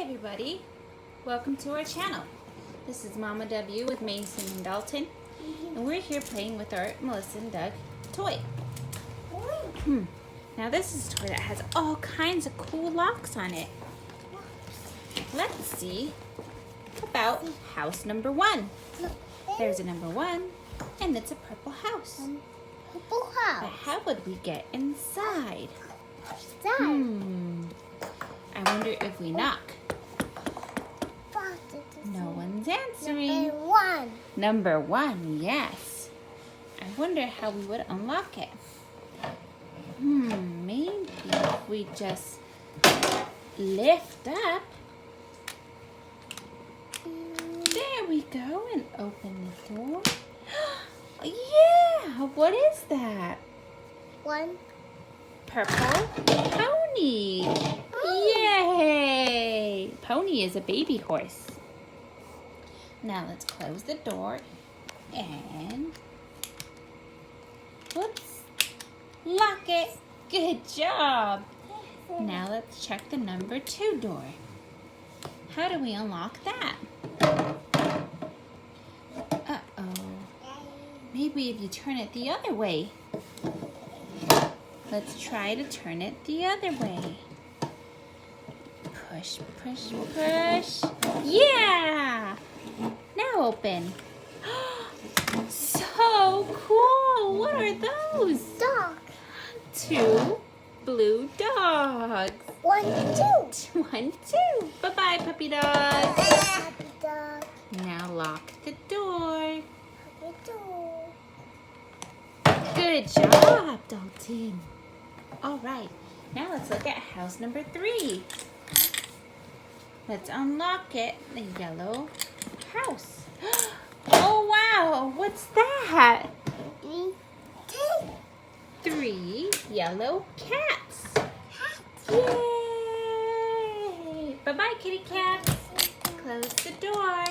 everybody, welcome to our channel. This is Mama W with Mason and Dalton, and we're here playing with our Melissa and Doug toy. Now this is a toy that has all kinds of cool locks on it. Let's see about house number 1. There's a number 1, and it's a purple house. Purple house. But how would we get inside? I wonder if we knock. No one's answering. Number 1, yes. I wonder how we would unlock it. Maybe if we just lift up. There we go, and open the door. Yeah, what is that? 1. Purple pony. Yay! Pony is a baby horse. Now let's close the door and whoops, lock it. Good job. Now let's check the number 2 door. How do we unlock that? Maybe if you turn it the other way. Let's try to turn it the other way. Push, push, push. Yeah! Now open. So cool! What are those? Dog. 2 blue dogs. 1, 2. 1, 2. Bye-bye, puppy dog. Happy dog. Now lock the door. Happy dog. Good job, Dalton. All right, now let's look at house number 3. Let's unlock it, the yellow house. Oh, wow, what's that? 3 yellow cats. Yay! Bye-bye, kitty cats. Close the door.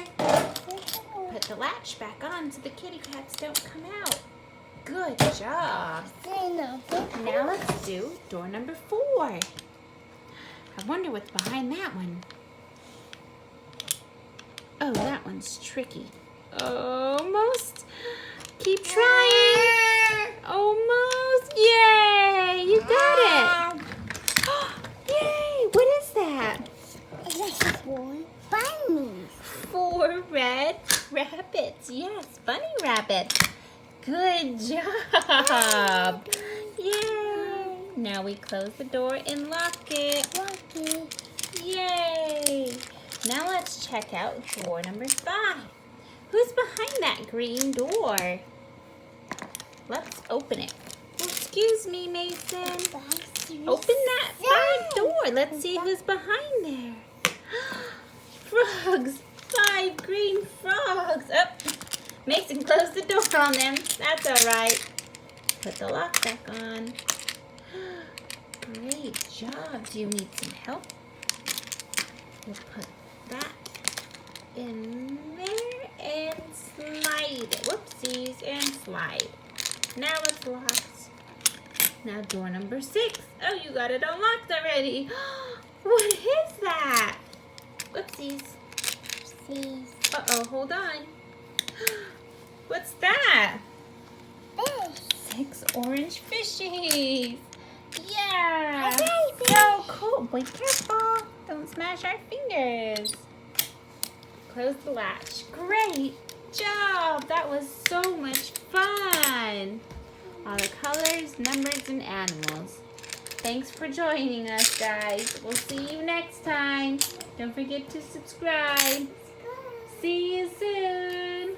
Put the latch back on so the kitty cats don't come out. Good job. Now let's do door number 4. I wonder what's behind that one. Oh, that one's tricky. Almost. Keep trying. Almost. Yay! You got it. Yay! What is that? It's 4 bunnies. 4 red rabbits. Yes, bunny rabbits. Good job. Yay! Now we close the door and lock it. Yay! Now let's check out door number 5. Who's behind that green door? Let's open it. Oh, excuse me, Mason. Open that 5 door. Let's see who's behind there. Frogs. 5 green frogs. Oh, Mason closed the door on them. That's all right. Put the lock back on. Great job. Do you need some help? We'll put that in there and slide it. Whoopsies, and slide. Now it's locked. Now door number 6. Oh, you got it unlocked already. What is that? Whoopsies. Uh-oh, hold on. What's that? 6 orange fishies. Yeah. So cool. Be careful. Don't smash our fingers. Close the latch. Great job. That was so much fun. All the colors, numbers, and animals. Thanks for joining us, guys. We'll see you next time. Don't forget to subscribe. See you soon.